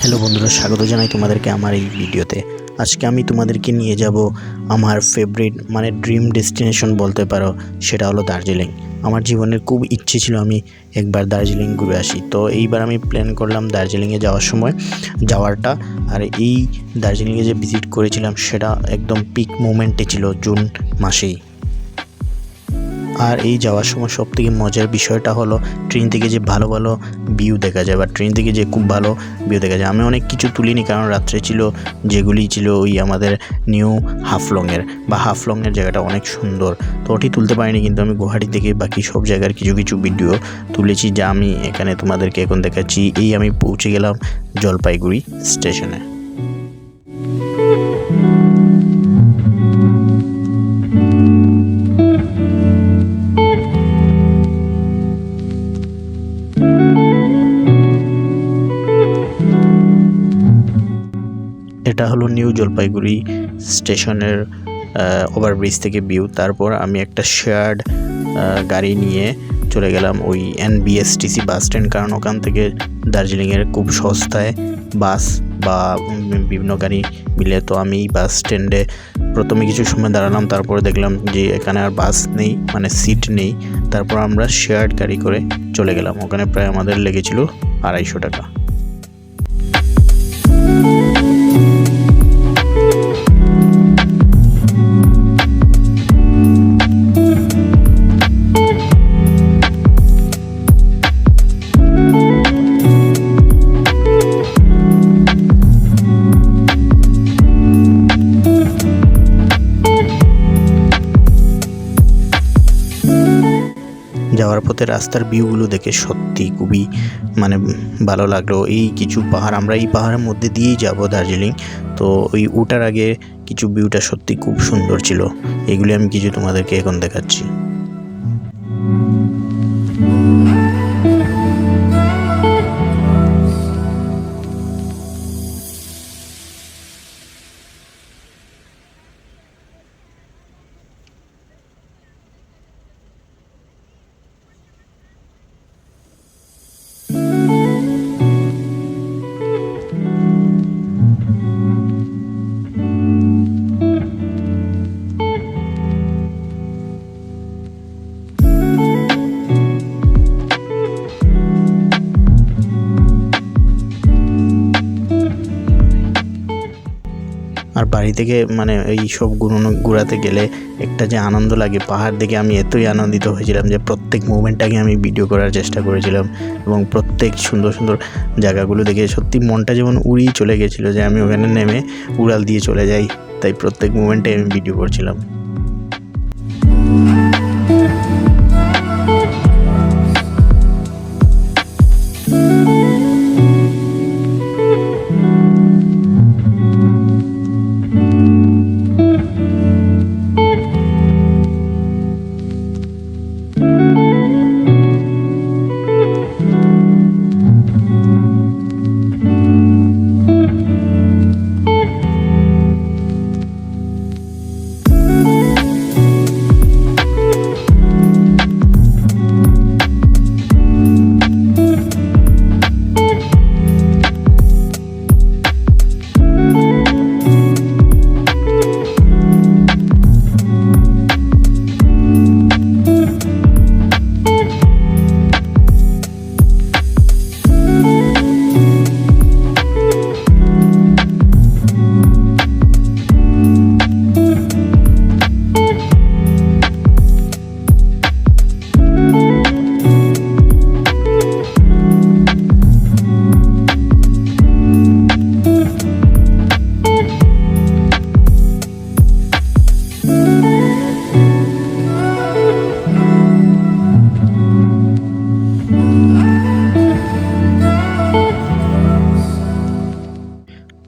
Hello বন্ধুরা, স্বাগত জানাই তোমাদেরকে আমার এই ভিডিওতে। আজকে আমি তোমাদেরকে নিয়ে যাব আমার ফেভারিট ড্রিম ডেস্টিনেশন বলতে পারো, সেটা হলো দার্জিলিং। আমার জীবনের খুব ইচ্ছে ছিল আমি একবার দার্জিলিং ঘুরে আসি। তো এইবার আমি প্ল্যান করলাম দার্জিলিংয়ে যাওয়ার সময় যাওয়ারটা। আর এই দার্জিলিংয়ে যে ভিজিট করেছিলাম সেটা একদম পিক মোমেন্টে ছিল, জুন মাসেই। আর এই যাওয়ার সময় সবথেকে মজার বিষয়টা হলো ট্রেন থেকে যে ভালো ভালো ভিউ দেখা যায়, বা ট্রেন থেকে যে খুব ভালো ভিউ দেখা যায়। আমি অনেক কিছু তুলিনি, কারণ রাত্রে ছিল, যেগুলি ছিল ওই আমাদের নিউ হাফলংয়ের জায়গাটা অনেক সুন্দর, তো ওটি তুলতে পারিনি। কিন্তু আমি গুয়াহাটি থেকে বাকি সব জায়গার কিছু কিছু ভিডিও তুলেছি, যা আমি এখানে তোমাদেরকে এখন দেখাচ্ছি। এই আমি পৌঁছে গেলাম জলপাইগুড়ি স্টেশনে। এটা হলো নিউ জলপাইগুড়ি স্টেশনের ওভারব্রিজ থেকে ভিউ। তারপর আমি একটা শেয়ার্ড গাড়ি নিয়ে চলে গেলাম ওই NBSTC বাস স্ট্যান্ড, কারণ ওখান থেকে দার্জিলিংয়ের খুব সস্তায় বাস বা বিভিন্ন গাড়ি মিলে। তো আমি এই বাস স্ট্যান্ডে প্রথমে কিছু সময় দাঁড়ালাম, তারপরে দেখলাম যে এখানে আর বাস নেই, সিট নেই। তারপর আমরা শেয়ার্ড গাড়ি করে চলে গেলাম। ওখানে প্রায় আমাদের লেগেছিল 250 টাকা। যাওয়ার পথে রাস্তার ভিউগুলো দেখে সত্যি খুবই ভালো লাগলো। এই কিছু পাহাড়, আমরা এই পাহাড়ের মধ্যে দিয়েই যাব দার্জিলিং। তো ওই ওঠার আগে কিছু ভিউটা সত্যি খুব সুন্দর ছিল, এগুলি আমি কিছু তোমাদেরকে এখন দেখাচ্ছি। আর বাড়ি থেকে এই সব ঘোরাতে গেলে একটা যে আনন্দ লাগে, পাহাড় দেখে আমি এতই আনন্দিত হয়েছিলাম যে প্রত্যেক মুভমেন্টটাকে আমি ভিডিও করার চেষ্টা করেছিলাম, এবং প্রত্যেক সুন্দর সুন্দর জায়গাগুলো দেখে সত্যি মনটা যেমন উড়িয়ে চলে গেছিলো, যে আমি ওখানে নেমে উড়াল দিয়ে চলে যাই। তাই প্রত্যেক মুভমেন্টে আমি ভিডিও করছিলাম।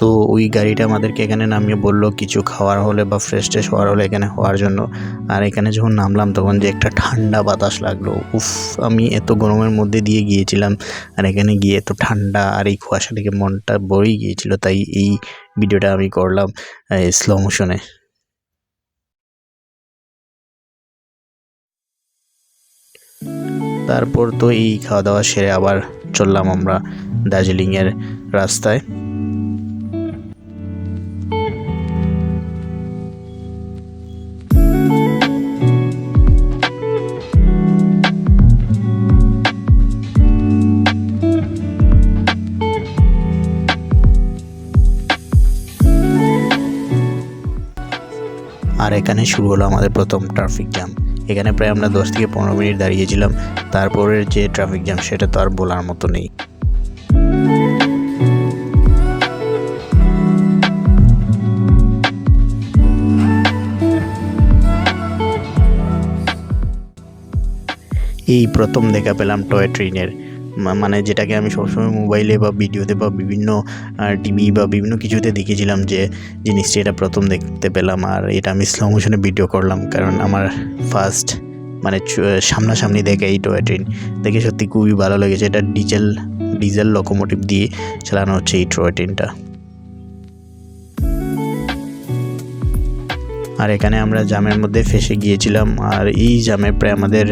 তো ওই গাড়িটা আমাদেরকে এখানে নামিয়ে বললো কিছু খাওয়ার হলে বা ফ্রেশ ট্রেশ হওয়ার হলে এখানে হওয়ার জন্য। আর এখানে যখন নামলাম তখন যে একটা ঠান্ডা বাতাস লাগলো, উফ! আমি এত গরমের মধ্যে দিয়ে গিয়েছিলাম, আর এখানে গিয়ে এত ঠান্ডা, আর এই কুয়াশা থেকে মনটা ভরেই গিয়েছিল। তাই এই ভিডিওটা আমি করলাম স্লো মোশনে। তারপর তো এই খাওয়া দাওয়া সেরে আবার চললাম আমরা দার্জিলিংয়ের রাস্তায়। আর এখানে শুরু হলো আমাদের প্রথম ট্রাফিক জ্যাম। এখানে প্রায় আমরা 10 থেকে 15 মিনিট দাঁড়িয়েছিলাম। তারপরের যে ট্রাফিক জ্যাম সেটা তো আর বলার মতো নেই। এই প্রথম দেখা পেলাম টয় ট্রেনের, মানে যেটাকে আমি সবসময় মোবাইলে বা ভিডিওতে বা বিভিন্ন টিভি বা বিভিন্ন কিছুতে দেখেছিলাম যে জিনিসটা, এটা প্রথম দেখতে পেলাম। আর এটা আমি স্লো মোশনে ভিডিও করলাম, কারণ আমার ফার্স্ট মানে সামনাসামনি দেখা এই টয় ট্রেন দেখে সত্যি খুবই ভালো লেগেছে। এটা ডিজেল লোকোমোটিভ দিয়ে চালানো হচ্ছে এই টয় ট্রেনটা। আর এখানে আমরা জ্যামের মধ্যে ফেসে গিয়েছিলাম। আর এই জ্যামে প্রায় আমাদের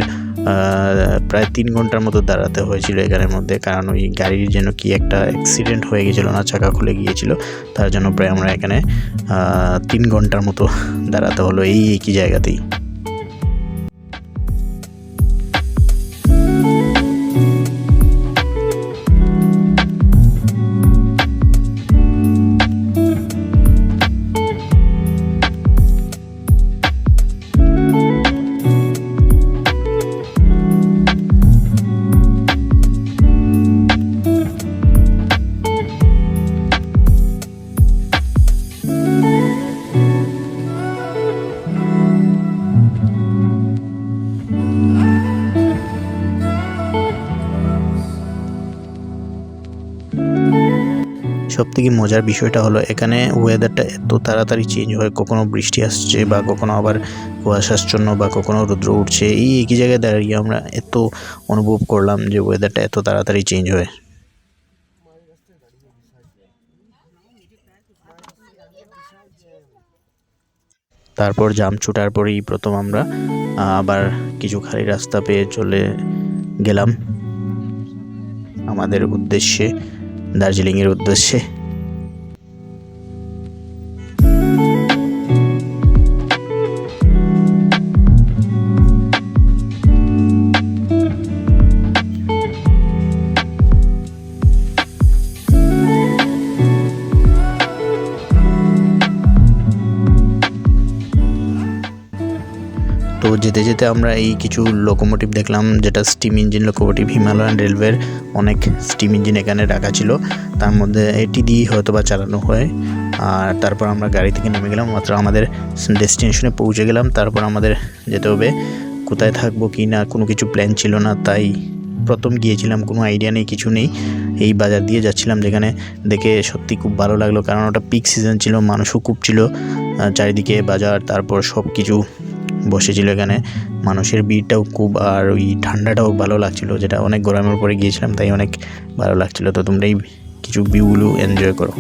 প্রায় 3 ঘন্টার মতো দাঁড়াতে হয়েছিল এখানের মধ্যে, কারণ ওই গাড়ির যেন কি একটা অ্যাক্সিডেন্ট হয়ে গিয়েছিলো না, চাকা খুলে গিয়েছিল, তার জন্য প্রায় আমরা এখানে 3 ঘন্টার মতো দাঁড়াতে হলো এই একই জায়গাতেই। সবথেকে মজার বিষয়টা হলো এখানে ওয়েদারটা এত তাড়াতাড়ি চেঞ্জ হয়, কখনো বৃষ্টি আসছে বা কখনো আবার কুয়াশাচ্ছন্ন বা কখনো রৌদ্র উঠছে। এই একই জায়গায় দাঁড়িয়ে আমরা এত অনুভব করলাম যে ওয়েদারটা এত তাড়াতাড়ি চেঞ্জ হয়। তারপর জাম ছুটার পরেই প্রথম আমরা আবার কিছু খালি রাস্তা পেয়ে চলে গেলাম আমাদের উদ্দেশ্যে, দার্জিলিংয়ের উদ্দেশ্যে। তো যেতে যেতে আমরা এই কিছু লোকোমোটিভ দেখলাম, যেটা স্টিম ইঞ্জিন লোকোমোটিভ। হিমালয়ান রেলওয়ের অনেক স্টিম ইঞ্জিন এখানে রাখা ছিল, তার মধ্যে এটি দিয়ে হয়তো বা চালানো হয়। আর তারপর আমরা গাড়ি থেকে নেমে গেলাম, মাত্র আমাদের ডেস্টিনেশনে পৌঁছে গেলাম। তারপর আমাদের যেতে হবে, কোথায় থাকবো কি না কোনো কিছু প্ল্যান ছিল না, তাই প্রথম গিয়েছিলাম, কোনো আইডিয়া নেই, কিছু নেই। এই বাজার দিয়ে যাচ্ছিলাম, যেখানে দেখে সত্যি খুব ভালো লাগলো, কারণ ওটা পিক সিজন ছিল, মানুষও খুব ছিল চারিদিকে বাজার, তারপর সব কিছু বসেছিল এখানে, মানুষের ভিড়টাও খুব, আর ওই ঠান্ডাটাও ভালো লাগছিল, যেটা অনেক গরমের পরে গিয়েছিলাম তাই অনেক ভালো লাগছিল। তো তোমরা এই কিছু ভিউগুলো এনজয় করো।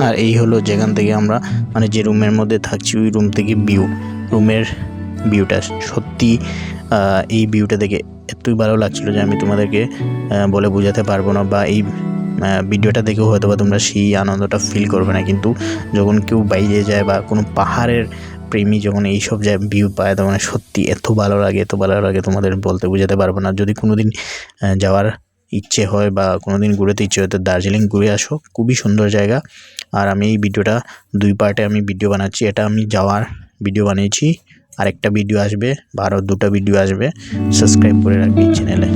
আর এই হলো যেখান থেকে আমরা মানে যে রুমের মধ্যে থাকছি, ওই রুম থেকে রুমের ভিউটা সত্যি, এই ভিউটা দেখে এতই ভালো লাগছিল যে আমি তোমাদেরকে বলে বোঝাতে পারবো না, বা এই ভিডিওটা দেখেও হয়তো বা তোমরা সেই আনন্দটা ফিল করবে না। কিন্তু যখন কেউ বাইরে যায় বা কোনো পাহাড়ের প্রেমী যখন এইসব ভিউ পায়, তখন সত্যি এত ভালো লাগে তোমাদের বলতে বোঝাতে পারবো না। যদি কোনো দিন যাওয়ার ইচ্ছে হয় বা কোনো দিন ঘুরতে ইচ্ছে হয়, তো দার্জিলিং ঘুরে আসো, খুবই সুন্দর জায়গা। আর আমি এই ভিডিওটা 2 পার্টে আমি ভিডিও বানাচ্ছি। এটা আমি যাওয়ার ভিডিও বানিয়েছি, আরেকটা ভিডিও আসবে বা আরও 2টা ভিডিও আসবে। সাবস্ক্রাইব করে রাখবি চ্যানেলে।